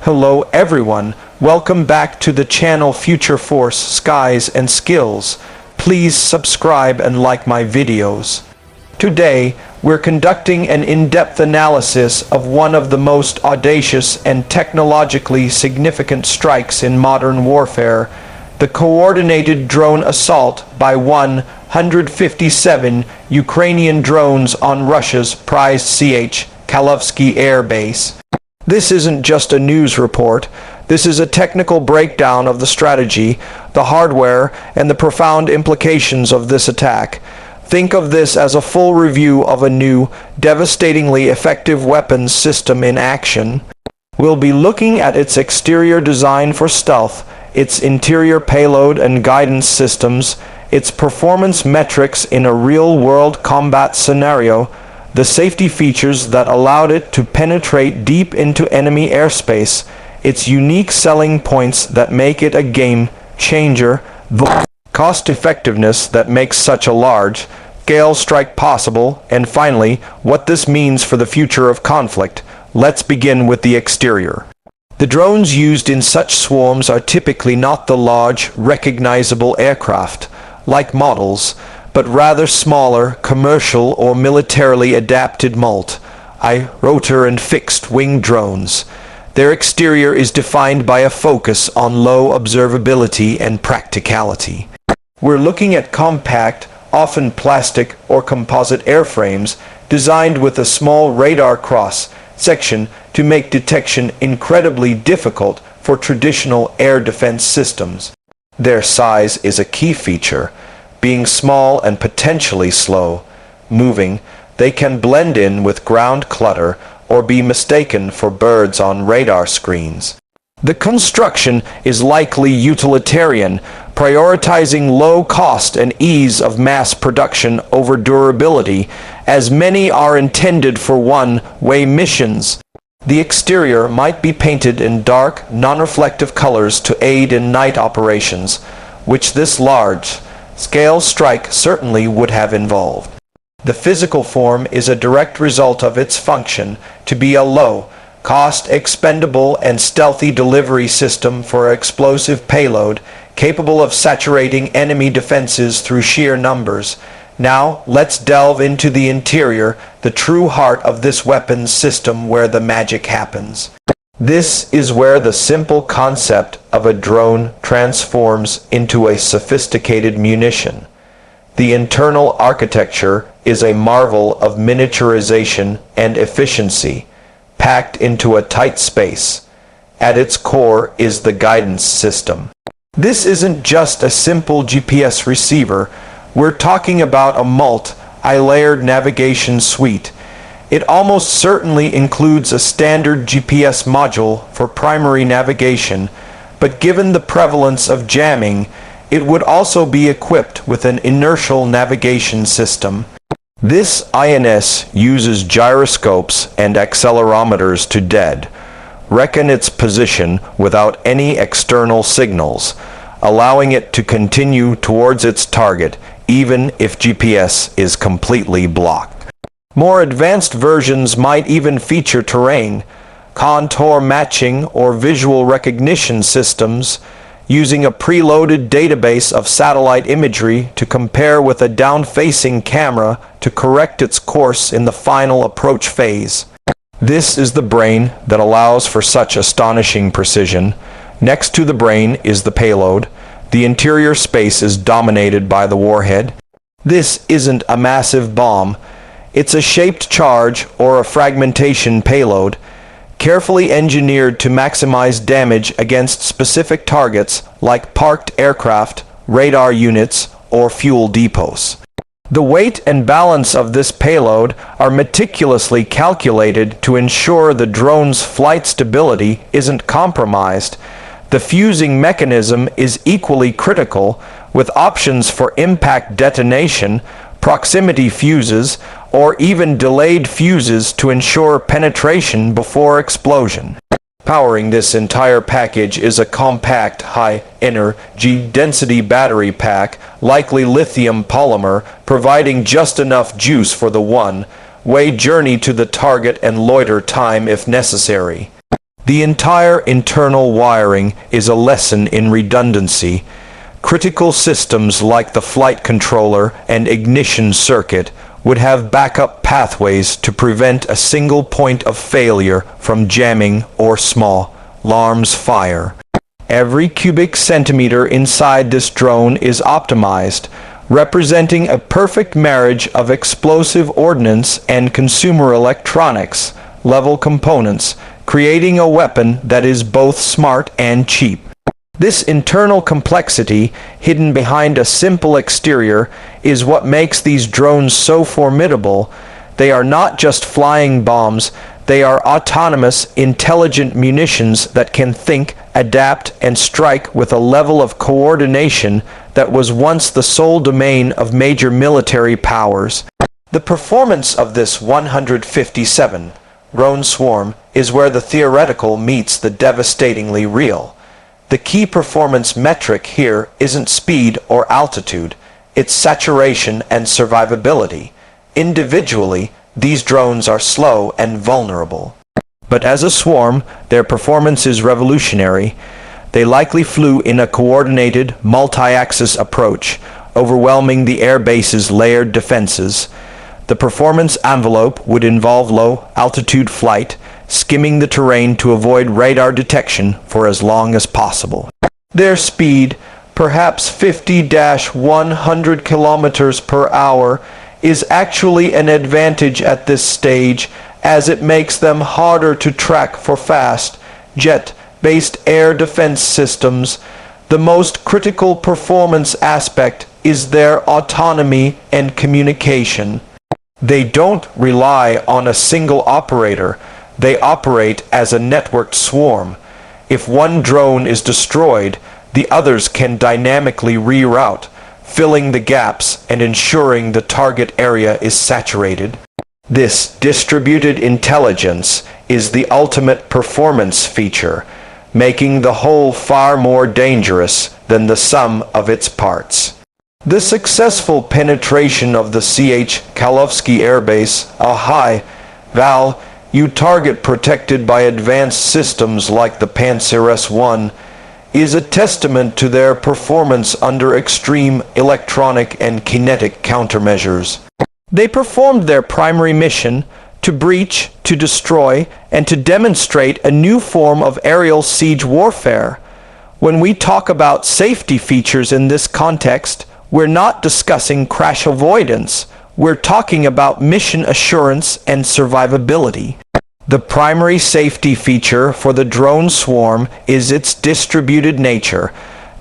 Hello everyone, welcome back to the channel Future Force Skies and Skills. Please subscribe and like my videos. Today, we're conducting an in-depth analysis of one of the most audacious and technologically significant strikes in modern warfare, the coordinated drone assault by 157 Ukrainian drones on Russia's prized Chkalovsky Air Base. This isn't just a news report. This is a technical breakdown of the strategy, the hardware, and the profound implications of this attack. Think of this as a full review of a new, devastatingly effective weapons system in action. We'll be looking at its exterior design for stealth, its interior payload and guidance systems, its performance metrics in a real-world combat scenario, the safety features that allowed it to penetrate deep into enemy airspace, its unique selling points that make it a game changer, the cost-effectiveness that makes such a large-scale strike possible, and finally, what this means for the future of conflict. Let's begin with the exterior. The drones used in such swarms are typically not the large, recognizable aircraft, like models, but rather smaller, commercial or militarily adapted rotor and fixed-wing drones. Their exterior is defined by a focus on low observability and practicality. We're looking at compact, often plastic or composite airframes designed with a small radar cross-section to make detection incredibly difficult for traditional air defense systems. Their size is a key feature. Being small and potentially slow-moving, they can blend in with ground clutter or be mistaken for birds on radar screens. The construction is likely utilitarian, prioritizing low cost and ease of mass production over durability, as many are intended for one-way missions. The exterior might be painted in dark, non-reflective colors to aid in night operations, which this large-scale strike certainly would have involved. The physical form is a direct result of its function to be a low-cost, expendable, and stealthy delivery system for explosive payload capable of saturating enemy defenses through sheer numbers. Now, let's delve into the interior, the true heart of this weapons system where the magic happens. This is where the simple concept of a drone transforms into a sophisticated munition. The internal architecture is a marvel of miniaturization and efficiency, packed into a tight space. At its core is the guidance system. This isn't just a simple GPS receiver. We're talking about a multi-layered navigation suite. It almost certainly includes a standard GPS module for primary navigation, but given the prevalence of jamming, it would also be equipped with an inertial navigation system. This INS uses gyroscopes and accelerometers to reckon its position without any external signals, allowing it to continue towards its target even if GPS is completely blocked. More advanced versions might even feature terrain, contour matching, or visual recognition systems, using a preloaded database of satellite imagery to compare with a down-facing camera to correct its course in the final approach phase. This is the brain that allows for such astonishing precision. Next to the brain is the payload. The interior space is dominated by the warhead. This isn't a massive bomb. It's a shaped charge or a fragmentation payload, carefully engineered to maximize damage against specific targets like parked aircraft, radar units, or fuel depots. The weight and balance of this payload are meticulously calculated to ensure the drone's flight stability isn't compromised. The fusing mechanism is equally critical, with options for impact detonation, proximity fuses, or even delayed fuses to ensure penetration before explosion. Powering this entire package is a compact, high-energy density battery pack, likely lithium polymer, providing just enough juice for the one-way journey to the target and loiter time if necessary. The entire internal wiring is a lesson in redundancy. Critical systems like the flight controller and ignition circuit would have backup pathways to prevent a single point of failure from jamming or small alarms fire. Every cubic centimeter inside this drone is optimized, representing a perfect marriage of explosive ordnance and consumer electronics level components, creating a weapon that is both smart and cheap. This internal complexity, hidden behind a simple exterior, is what makes these drones so formidable. They are not just flying bombs, they are autonomous, intelligent munitions that can think, adapt, and strike with a level of coordination that was once the sole domain of major military powers. The performance of this 157 drone swarm is where the theoretical meets the devastatingly real. The key performance metric here isn't speed or altitude, it's saturation and survivability. Individually, these drones are slow and vulnerable. But as a swarm, their performance is revolutionary. They likely flew in a coordinated, multi-axis approach, overwhelming the air base's layered defenses. The performance envelope would involve low-altitude flight, skimming the terrain to avoid radar detection for as long as possible. Their speed, perhaps 50-100 kilometers per hour, is actually an advantage at this stage, as it makes them harder to track for fast, jet-based air defense systems. The most critical performance aspect is their autonomy and communication. They don't rely on a single operator. They operate as a networked swarm. If one drone is destroyed, the others can dynamically reroute, filling the gaps and ensuring the target area is saturated. This distributed intelligence is the ultimate performance feature, making the whole far more dangerous than the sum of its parts. The successful penetration of the Chkalovsky Air Base, a high-value target protected by advanced systems like the Panzer S-1, is a testament to their performance under extreme electronic and kinetic countermeasures. They performed their primary mission to breach, to destroy, and to demonstrate a new form of aerial siege warfare. When we talk about safety features in this context, we're not discussing crash avoidance. We're talking about mission assurance and survivability. The primary safety feature for the drone swarm is its distributed nature.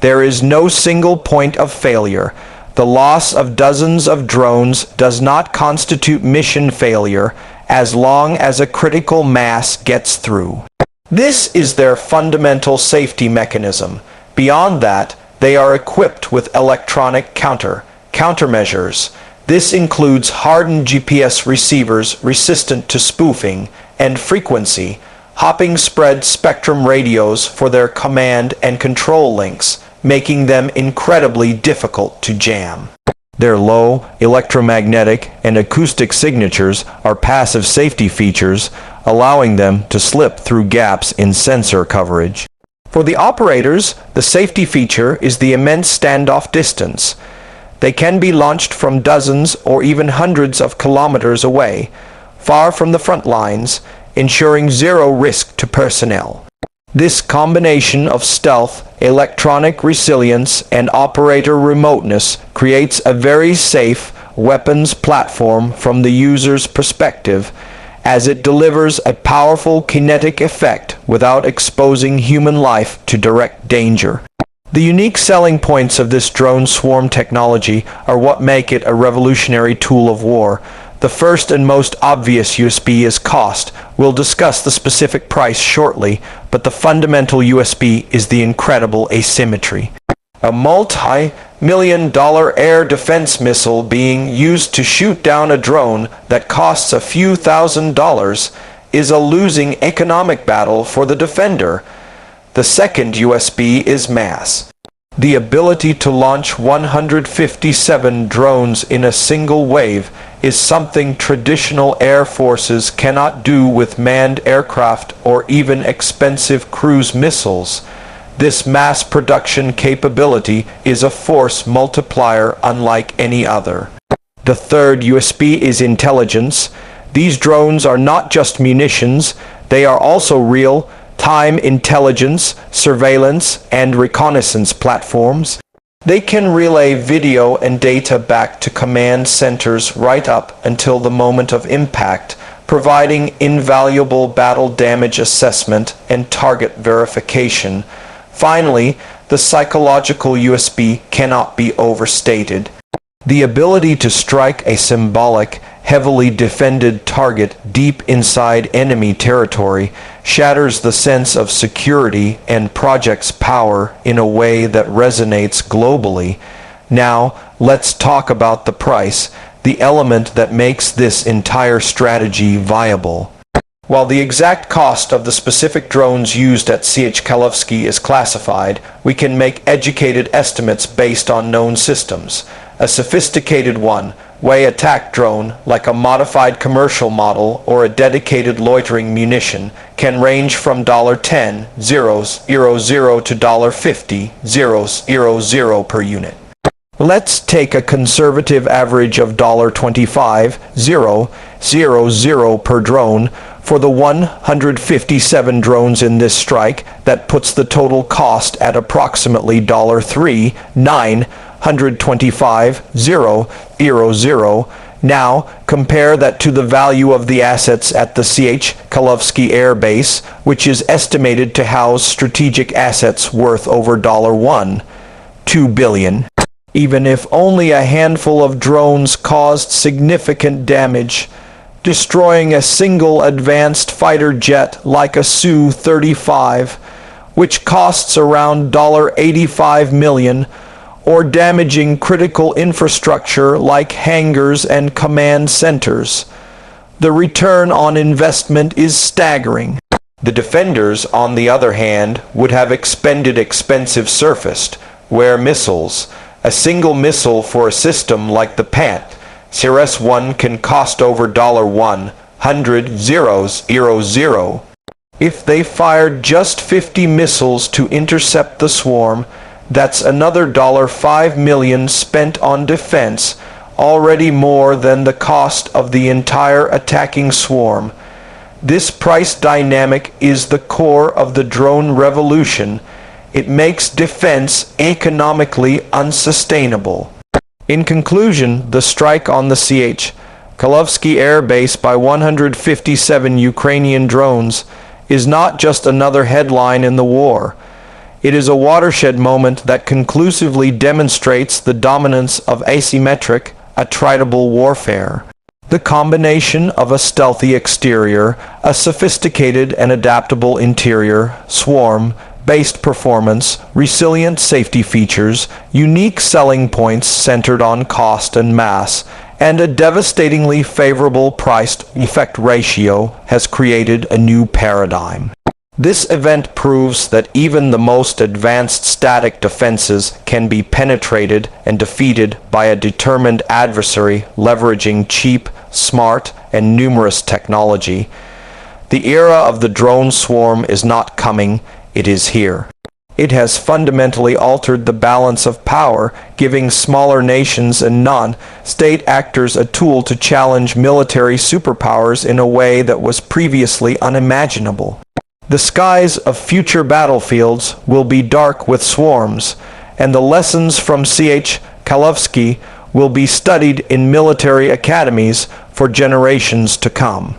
There is no single point of failure. The loss of dozens of drones does not constitute mission failure as long as a critical mass gets through. This is their fundamental safety mechanism. Beyond that, they are equipped with electronic countermeasures. This includes hardened GPS receivers resistant to spoofing and frequency, hopping spread spectrum radios for their command and control links, making them incredibly difficult to jam. Their low electromagnetic and acoustic signatures are passive safety features, allowing them to slip through gaps in sensor coverage. For the operators, the safety feature is the immense standoff distance. They can be launched from dozens or even hundreds of kilometers away, far from the front lines, ensuring zero risk to personnel. This combination of stealth, electronic resilience, and operator remoteness creates a very safe weapons platform from the user's perspective, as it delivers a powerful kinetic effect without exposing human life to direct danger. The unique selling points of this drone swarm technology are what make it a revolutionary tool of war. The first and most obvious USP is cost. We'll discuss the specific price shortly, but the fundamental USP is the incredible asymmetry. A multi-million-dollar air defense missile being used to shoot down a drone that costs a few $1,000s is a losing economic battle for the defender. The second USP is mass. The ability to launch 157 drones in a single wave is something traditional air forces cannot do with manned aircraft or even expensive cruise missiles. This mass production capability is a force multiplier unlike any other. The third USP is intelligence. These drones are not just munitions, they are also real-time intelligence, surveillance, and reconnaissance platforms. They can relay video and data back to command centers right up until the moment of impact, providing invaluable battle damage assessment and target verification. Finally, the psychological USP cannot be overstated. The ability to strike a symbolic, heavily defended target deep inside enemy territory shatters the sense of security and projects power in a way that resonates globally. Now, let's talk about the price, the element that makes this entire strategy viable. While the exact cost of the specific drones used at Chkalovsky is classified, we can make educated estimates based on known systems. A sophisticated one-way attack drone, like a modified commercial model or a dedicated loitering munition, can range from $10,000 to $50,000 per unit. Let's take a conservative average of $25,000 per drone for the 157 drones in this strike. That puts the total cost at approximately $3,925,000. Now, compare that to the value of the assets at the Chkalovsky Air Base, which is estimated to house strategic assets worth over $2 billion. Even if only a handful of drones caused significant damage, destroying a single advanced fighter jet like a Su-35, which costs around $85 million, or damaging critical infrastructure like hangars and command centers. The return on investment is staggering. The defenders, on the other hand, would have expended expensive surface-to-air missiles. A single missile for a system like the CRS-1 can cost over $100,000. If they fired just 50 missiles to intercept the swarm, that's another $5 million spent on defense, already more than the cost of the entire attacking swarm. This price dynamic is the core of the drone revolution. It makes defense economically unsustainable. In conclusion, the strike on the Chkalovsky Air Base by 157 Ukrainian drones is not just another headline in the war. It is a watershed moment that conclusively demonstrates the dominance of asymmetric, attritable warfare. The combination of a stealthy exterior, a sophisticated and adaptable interior, swarm-based performance, resilient safety features, unique selling points centered on cost and mass, and a devastatingly favorable price-effect ratio has created a new paradigm. This event proves that even the most advanced static defenses can be penetrated and defeated by a determined adversary leveraging cheap, smart, and numerous technology. The era of the drone swarm is not coming, it is here. It has fundamentally altered the balance of power, giving smaller nations and non-state actors a tool to challenge military superpowers in a way that was previously unimaginable. The skies of future battlefields will be dark with swarms, and the lessons from Chkalovsky will be studied in military academies for generations to come.